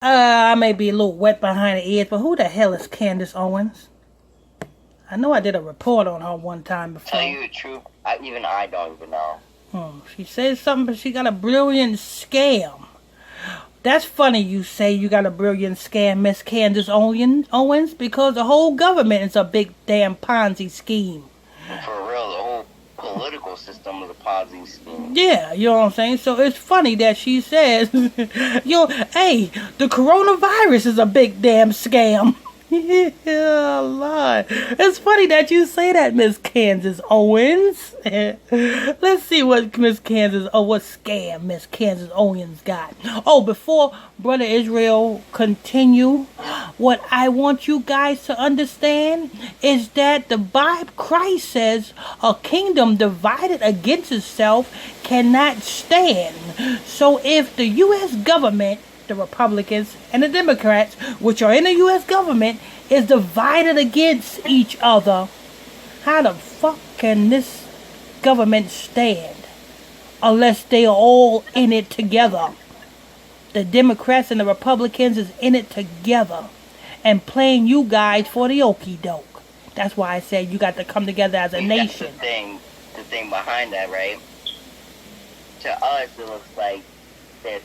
I may be a little wet behind the ears, but who the hell is Candace Owens? I know I did a report on her one time before. Tell you the truth, even I don't even know. She says something, but she got a brilliant scam. That's funny you say you got a brilliant scam, Miss Candace Owens, because the whole government is a big damn Ponzi scheme. For real, the whole political system is a Ponzi scheme. Yeah, you know what I'm saying? So it's funny that she says, hey, the coronavirus is a big damn scam. Yeah, Lord. It's funny that you say that, Miss Candace Owens. Let's see what what scam Miss Candace Owens got. Oh, before Brother Israel continue, what I want you guys to understand is that the Bible, Christ says, a kingdom divided against itself cannot stand. So if the U.S. government, the Republicans and the Democrats, which are in the U.S. government, is divided against each other, how the fuck can this government stand unless they are all in it together? The Democrats and the Republicans is in it together and playing you guys for the okie doke. That's why I said you got to come together as a nation. The thing behind that, right? To us, it looks like they're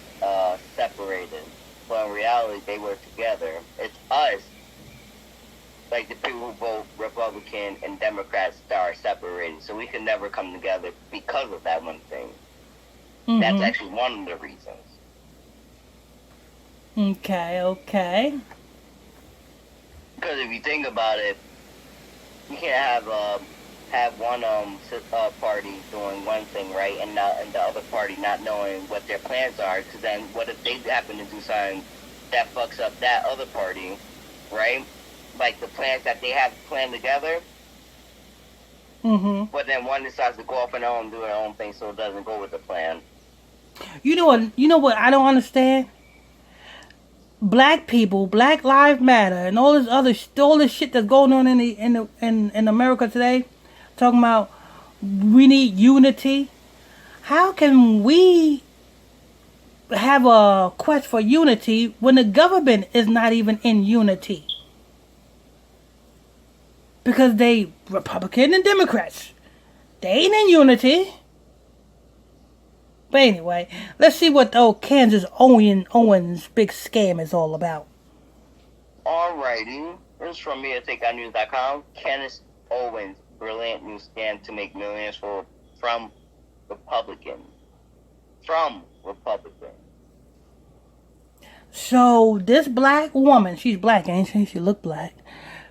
separated, but in reality, they were together. It's us, like the people who vote Republican and Democrats, that are separated. So we can never come together because of that one thing. Mm-hmm. That's actually one of the reasons. Okay. Because if you think about it, you can't have one party doing one thing, right, and the other party not knowing what their plans are. Because then, what if they happen to do something that fucks up that other party, right? Like the plans that they have planned together. Mm-hmm. But then one decides to go off on their own, do their own thing, so it doesn't go with the plan. You know what I don't understand? Black people, Black Lives Matter, and all this shit that's going on in America today. Talking about we need unity. How can we have a quest for unity when the government is not even in unity? Because they Republican and Democrats, they ain't in unity. But anyway, let's see what the old Candace Owens big scam is all about. Alrighty, this is from me at TakeOutNews.com. Candace Owens. Brilliant new scam to make millions from Republicans. So this black woman, she's black, ain't she? She look black.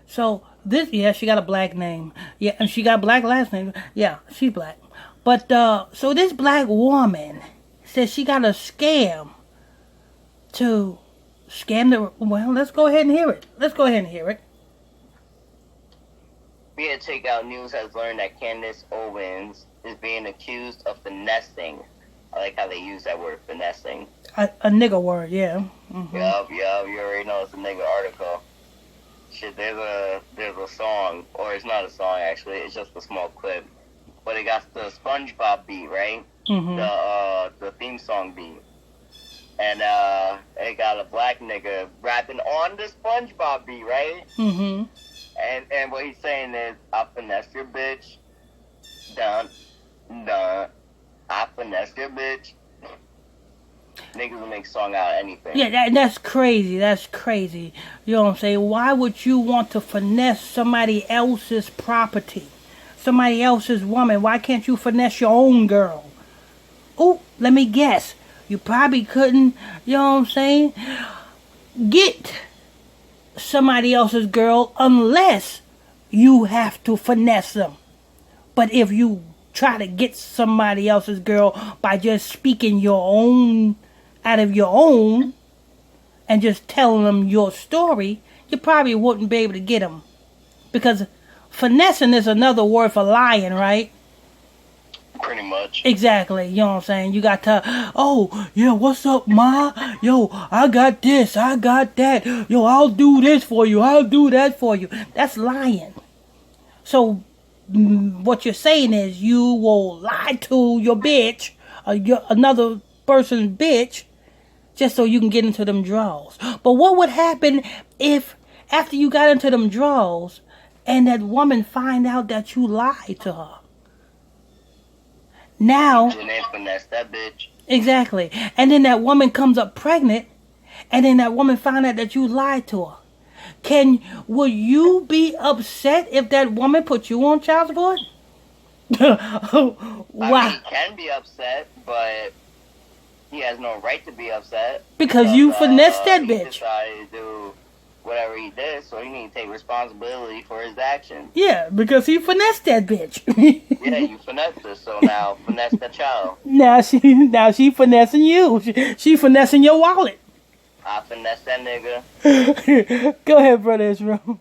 So she got a black name. Yeah, and she got a black last name. Yeah, she's black. But so this black woman says she got a scam to scam the. Well, let's go ahead and hear it. Via Takeout News has learned that Candace Owens is being accused of finessing. I like how they use that word, finessing. A nigga word, yeah. Mm-hmm. Yup, you already know it's a nigga article. Shit, there's a song, or it's not a song actually, it's just a small clip. But it got the SpongeBob beat, right? Mm-hmm. The theme song beat. And it got a black nigga rapping on the SpongeBob beat, right? Mm-hmm. And what he's saying is, I finesse your bitch. Dun. I finesse your bitch. Niggas will make a song out of anything. Yeah, that's crazy. You know what I'm saying? Why would you want to finesse somebody else's property? Somebody else's woman? Why can't you finesse your own girl? Oh, let me guess. You probably couldn't, you know what I'm saying, get somebody else's girl unless you have to finesse them. But if you try to get somebody else's girl by just speaking your own out of your own and just telling them your story, you probably wouldn't be able to get them Because finessing is another word for lying, right? Pretty much. Exactly. You know what I'm saying? You got to, oh, yeah, what's up, ma? Yo, I got this, I got that. Yo, I'll do this for you, I'll do that for you. That's lying. So, what you're saying is you will lie to your bitch, or another person's bitch, just so you can get into them draws. But what would happen if, after you got into them draws, and that woman find out that you lied to her? Now, finesse that bitch. Exactly. And then that woman comes up pregnant, and then that woman find out that you lied to her. Will you be upset if that woman put you on child support? Wow. I mean, he can be upset, but he has no right to be upset. Because you finessed that bitch. He decided to do whatever he did, so he needs to take responsibility for his actions. Yeah, because he finessed that bitch. Yeah, you finessed her, so now finesse the child. Now she finessing you. She finessing your wallet. I finesse that nigga. Go ahead, brother Israel.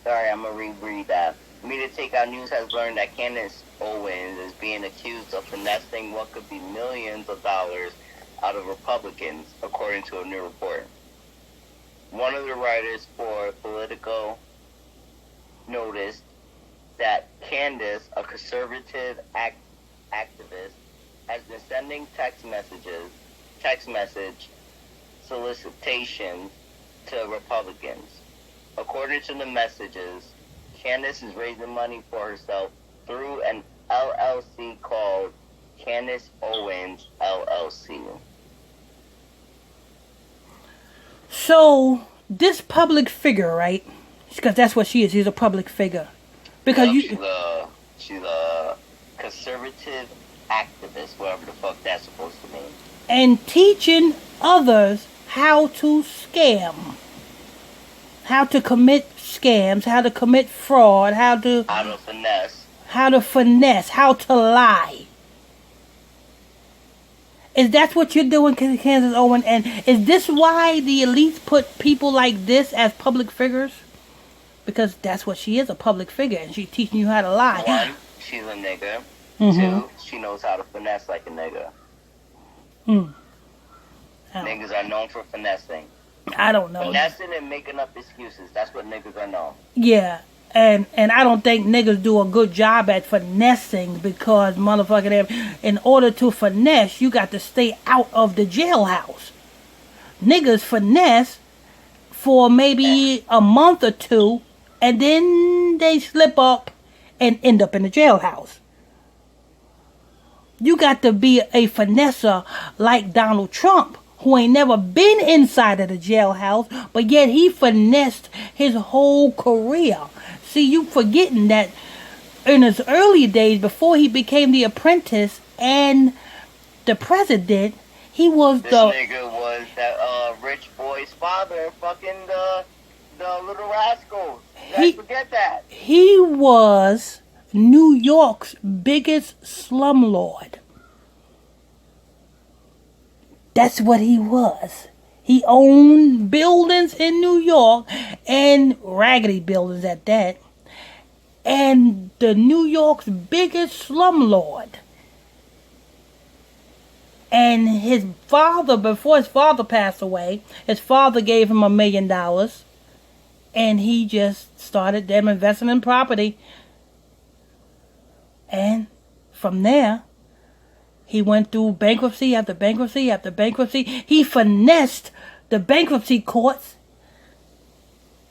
Sorry, I'm gonna reread that. Media Takeout News has learned that Candace Owens is being accused of finessing what could be millions of dollars out of Republicans, according to a new report. One of the writers for Politico noticed that Candace, a conservative activist, has been sending text message solicitations to Republicans. According to the messages, Candace is raising money for herself through an LLC called Candace Owens LLC. So, this public figure, right? Because that's what she is. She's a public figure. Because she's a conservative activist, whatever the fuck that's supposed to mean. And teaching others how to scam. How to commit scams, how to commit fraud, how to finesse, how to lie. Is that what you're doing, Candace Owens? And is this why the elites put people like this as public figures? Because that's what she is, a public figure, and she's teaching you how to lie. One, she's a nigga. Mm-hmm. Two, she knows how to finesse like a nigga. Niggas are known for finessing. I don't know. Finessing and making up excuses. That's what niggas are known. Yeah. And I don't think niggas do a good job at finessing because motherfucking in order to finesse, you got to stay out of the jailhouse. Niggas finesse for maybe a month or two, and then they slip up and end up in the jailhouse. You got to be a finesser like Donald Trump, who ain't never been inside of the jailhouse, but yet he finessed his whole career. See, you forgetting that in his early days, before he became the apprentice and the president, he was this nigga was that rich boy's father, fucking the Little Rascals. Forget that. He was New York's biggest slumlord. That's what he was. He owned buildings in New York, and raggedy buildings at that. And the New York's biggest slumlord. And his father, before his father passed away, his father gave him $1 million. And he just started them investing in property. And from there, he went through bankruptcy after bankruptcy after bankruptcy. He finessed the bankruptcy courts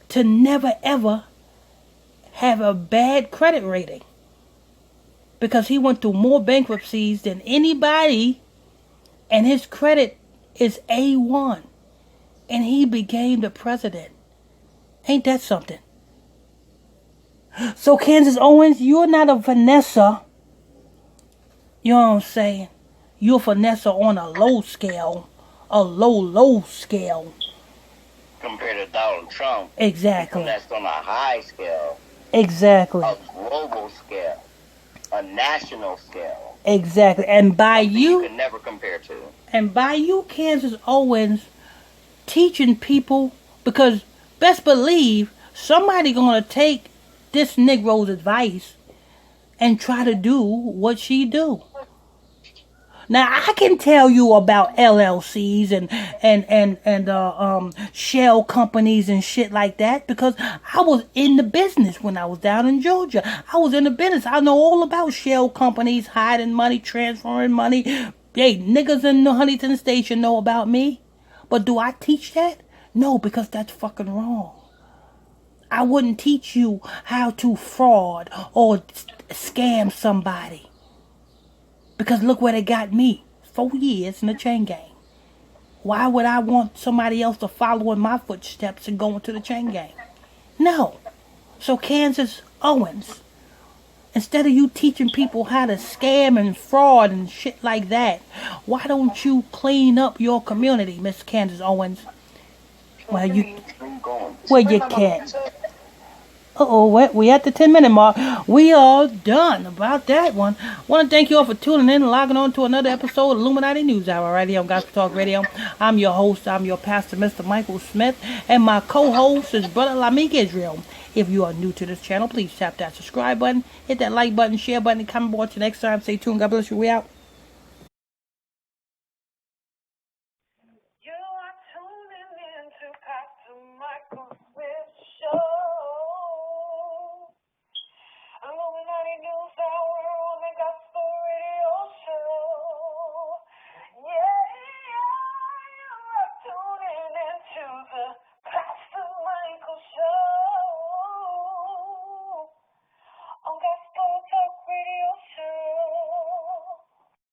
to never ever have a bad credit rating. Because he went through more bankruptcies than anybody, and his credit is A1. And he became the president. Ain't that something? So Candace Owens, you're not a finesser. You know what I'm saying? You're a finesser on a low scale. A low scale. Compared to Donald Trump. Exactly. That's on a high scale. Exactly. A global scale. A national scale. Exactly. And by you can never compare to. And by you, Candace Owens, teaching people, because best believe somebody gonna take this Negro's advice and try to do what she do. Now I can tell you about LLCs and shell companies and shit like that, because I was in the business when I was down in Georgia. I was in the business. I know all about shell companies hiding money, transferring money. Hey, niggas in the Huntington Station know about me. But do I teach that? No, because that's fucking wrong. I wouldn't teach you how to fraud or scam somebody. Because look where they got me. 4 years in the chain gang. Why would I want somebody else to follow in my footsteps and go into the chain gang? No. So Candace Owens, instead of you teaching people how to scam and fraud and shit like that, why don't you clean up your community, Miss Candace Owens? Well, you can't. We at the 10-minute mark. We are done about that one. Want to thank you all for tuning in and logging on to another episode of Illuminati News Hour right here on Gospel Talk Radio. I'm your host, I'm your pastor, Mr. Michael Smith, and my co-host is Brother Lamik Israel. If you are new to this channel, please tap that subscribe button, hit that like button, share button, and comment below. Till next time, stay tuned. God bless you. We out.